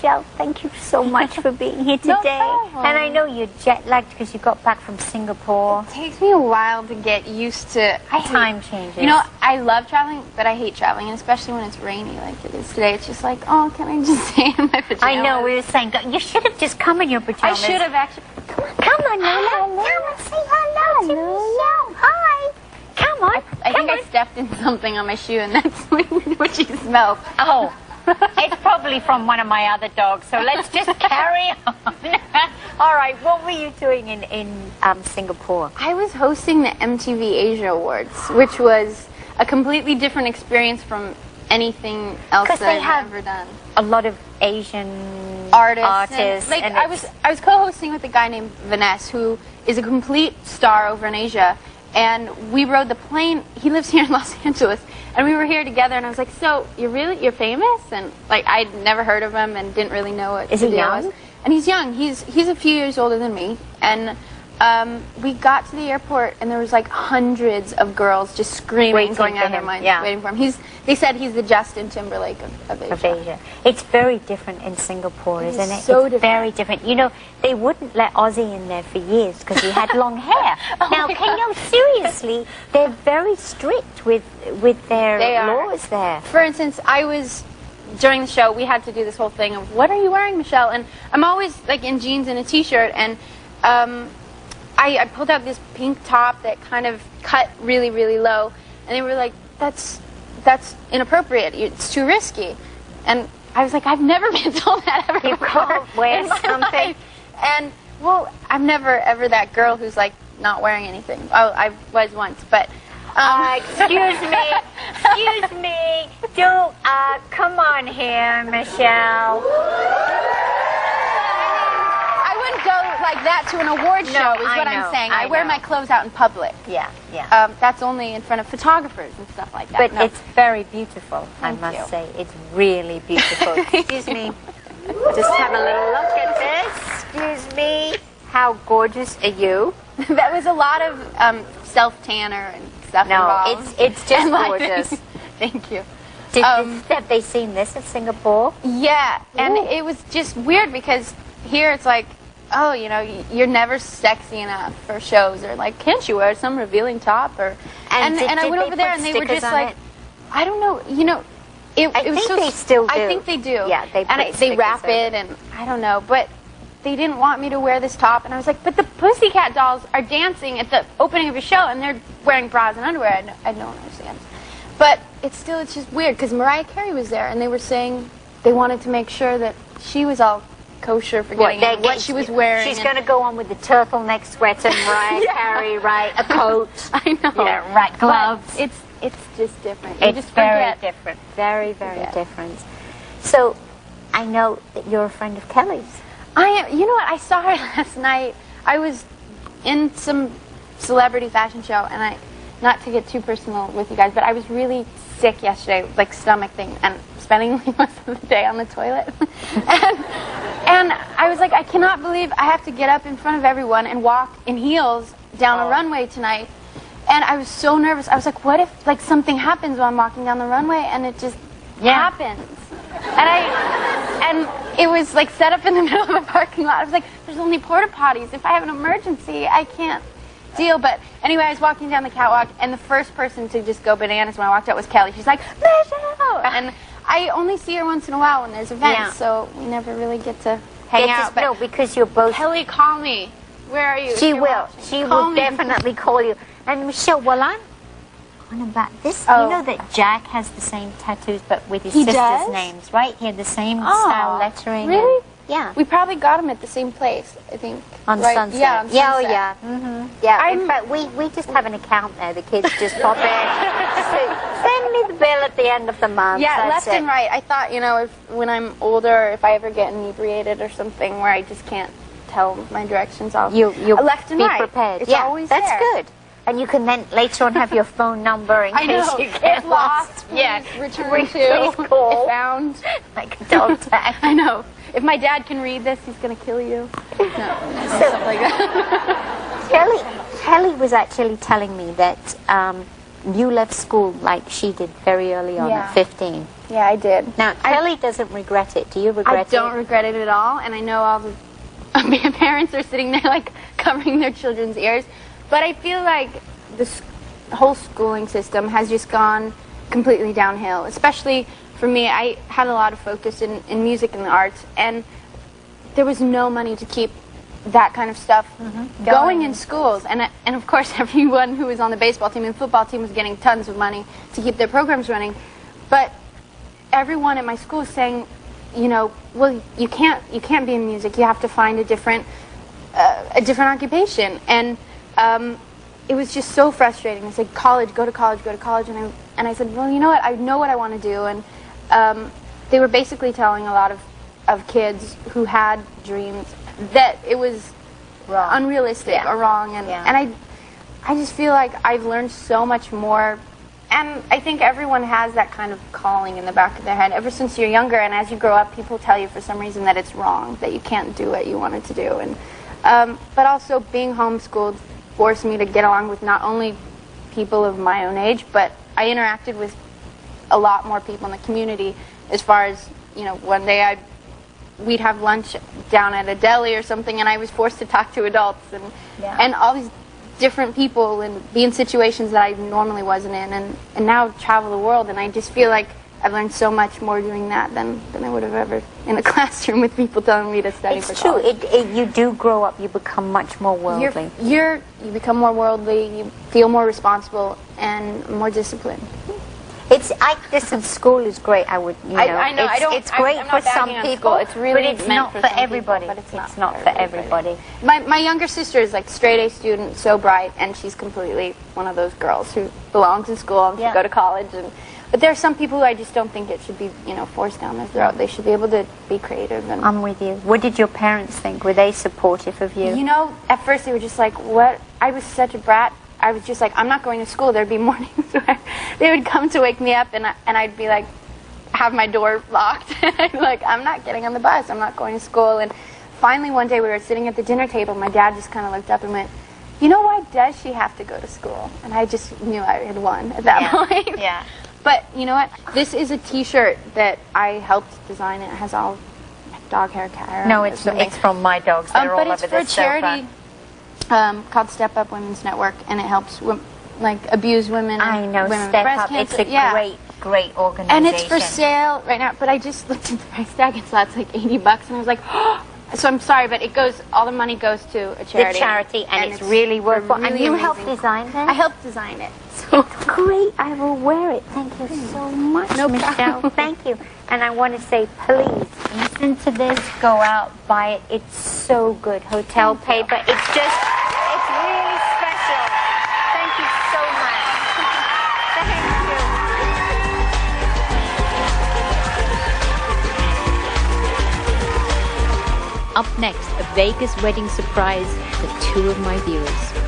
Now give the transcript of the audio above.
Michelle, thank you so much for being here today. problem. And I know you're jet-lagged because you got back from Singapore. It takes me a while to get used to Time changes. You know, I love traveling, but I hate traveling, and especially when it's rainy like it is today. It's just like, oh, can I just stay in my pajamas? I know, we were saying, you should have just come in your I pajamas. should have actually. Come on, Lola. Come and say hello to Michelle. Hi. Come on. I think I stepped in something on my shoe, and that's what she smelled. Oh, it's probably from one of my other dogs, so let's just carry on. All right, what were you doing in Singapore? I was hosting the MTV Asia Awards, which was a completely different experience from anything else that I've ever done. A lot of Asian artists. And I was co-hosting with a guy named Vanessa, who is a complete star over in Asia. And we rode the plane. He lives here in Los Angeles, and we were here together. And I was like, "So you're famous?" And like I'd never heard of him and didn't really know what. Is he young? And he's young. He's a few years older than me. And we got to the airport, and there was like hundreds of girls just screaming, going out of their minds, waiting for him. They said he's the Justin Timberlake of Asia. It's very different in Singapore, isn't it? So it's very different. You know, they wouldn't let Ozzy in there for years because he had long hair. Now, seriously, they're very strict with their laws there. For instance, during the show, we had to do this whole thing of, what are you wearing, Michelle? And I'm always like in jeans and a t-shirt, and I pulled out this pink top that kind of cut really, really low, and they were like, that's inappropriate. It's too risky. And I was like, I've never been told that ever before. You can't wear something. Life. And, well, I'm never ever that girl who's like not wearing anything. Oh, I was once, but... excuse me. Come on here, Michelle. I wouldn't go like that to an award show, is what I'm saying. I wear my clothes out in public. Yeah. That's only in front of photographers and stuff like that. But it's very beautiful, I Thank must you. say. It's really beautiful. Excuse me. Just have a little look at this. Excuse me. How gorgeous are you? That was a lot of self-tanner and stuff involved. it's just gorgeous. Thank you. Have they seen this in Singapore? Yeah, and it was just weird because here it's like, oh, you know, you're never sexy enough for shows, or like, can't you wear some revealing top? Or and I went over there and they were just like, I don't know, you know, it was so. They still do. I think they do. Yeah, they wrap it, and I don't know, but they didn't want me to wear this top, and I was like, but the Pussycat Dolls are dancing at the opening of a show, and they're wearing bras and underwear. I don't understand. But it's just weird, because Mariah Carey was there, and they were saying they wanted to make sure that she was all kosher for getting what she was wearing. She's going to go on with the turtleneck sweater, Mariah Carey, right? A coat. I know. Yeah, right. Gloves. But it's just different. It's very different. Very, very different. So, I know that you're a friend of Kelly's. I am. You know what? I saw her last night. I was in some celebrity fashion show, and not to get too personal with you guys, but I was really sick yesterday, like stomach thing, and spending like most of the day on the toilet. and I was like, I cannot believe I have to get up in front of everyone and walk in heels down a runway tonight. And I was so nervous. I was like, what if like something happens while I'm walking down the runway, and it just happens? And it was like set up in the middle of a parking lot. I was like, there's only porta potties. If I have an emergency, I can't deal. But anyway, I was walking down the catwalk, and the first person to just go bananas when I walked out was Kelly. She's like, Michelle! And I only see her once in a while when there's events, so we never really get to hang out. No, because you're both... Kelly, call me. Where are you? She will. She will definitely call you. And Michelle, well, I'm on about this. You know that Jack has the same tattoos, but with his sisters' names, right? He had the same style lettering. Really? Yeah. We probably got him at the same place, I think. On Sunset. Yeah, on Sunset. Yeah. Mm-hmm. Yeah. In fact, we just have an account there. The kids just pop in. Send me the bill at the end of the month. Yeah, left and right. I thought, you know, when I'm older, if I ever get inebriated or something where I just can't tell my directions, I'll left and be right. prepared. It's always that's there. good. And you can then later on have your phone number in case you get lost. Yes, return to, call. if found. Like a dog tag. I know. If my dad can read this, he's going to kill you. No, stuff like that. Kelly was actually telling me that you left school like she did very early on at 15. Yeah, I did. Now, Kelly doesn't regret it. Do you regret it? I don't regret it at all, and I know all the parents are sitting there like covering their children's ears, but I feel like this whole schooling system has just gone completely downhill, especially for me. I had a lot of focus in music and the arts, and there was no money to keep that kind of stuff going in schools, and of course everyone who was on the baseball team and football team was getting tons of money to keep their programs running, but everyone at my school was saying, you know, well, you can't be in music, you have to find a different occupation, and it was just so frustrating. I said, college, go to college, and I said, well, you know what, I know what I want to do, and they were basically telling a lot of kids who had dreams that it was unrealistic or wrong, and I just feel like I've learned so much more, and I think everyone has that kind of calling in the back of their head ever since you're younger, and as you grow up, people tell you for some reason that it's wrong, that you can't do what you wanted to do, and but also being homeschooled forced me to get along with not only people of my own age, but I interacted with a lot more people in the community. As far as, you know, one day we'd have lunch down at a deli or something, and I was forced to talk to adults and all these different people and be in situations that I normally wasn't in, and now travel the world, and I just feel like I've learned so much more doing that than I would have ever in a classroom with people telling me to study for college. It's true. You do grow up. You become much more worldly. You become more worldly. You feel more responsible and more disciplined. Listen, school is great. I know. It's great for some people. It's really but it's not for everybody. But it's not for everybody. My younger sister is like straight A student, so bright, and she's completely one of those girls who belongs in school and should go to college. But there are some people who I just don't think it should be, you know, forced down their throat. They should be able to be creative. And I'm with you. What did your parents think? Were they supportive of you? You know, at first they were just like, what? I was such a brat. I was just like, I'm not going to school. There'd be mornings where they would come to wake me up, and I'd be like, have my door locked. I'd be like, I'm not getting on the bus. I'm not going to school. And finally one day we were sitting at the dinner table. My dad just kind of looked up and went, you know, why does she have to go to school? And I just knew I had won at that point. Yeah. But you know what? This is a T-shirt that I helped design. It has all dog hair, cat hair. No, it's from my dogs. They're all over this sofa. But it's for a charity called Step Up Women's Network, and it helps abused women. I know, women Step with breast Up. cancer. It's a great organization. And it's for sale right now. But I just looked at the price tag and saw it's like $80, and I was like, oh. So I'm sorry, but all the money goes to a charity. The charity, and it's really worthwhile. Really and you amazing. helped design that? I helped design it. So great. I will wear it. Thank you so much, No Michelle. problem. Thank you. And I want to say, please, listen to this. Go out, buy it. It's so good. Hotel paper. It's really special. Thank you so much. Thank you. Up next, a Vegas wedding surprise for two of my viewers.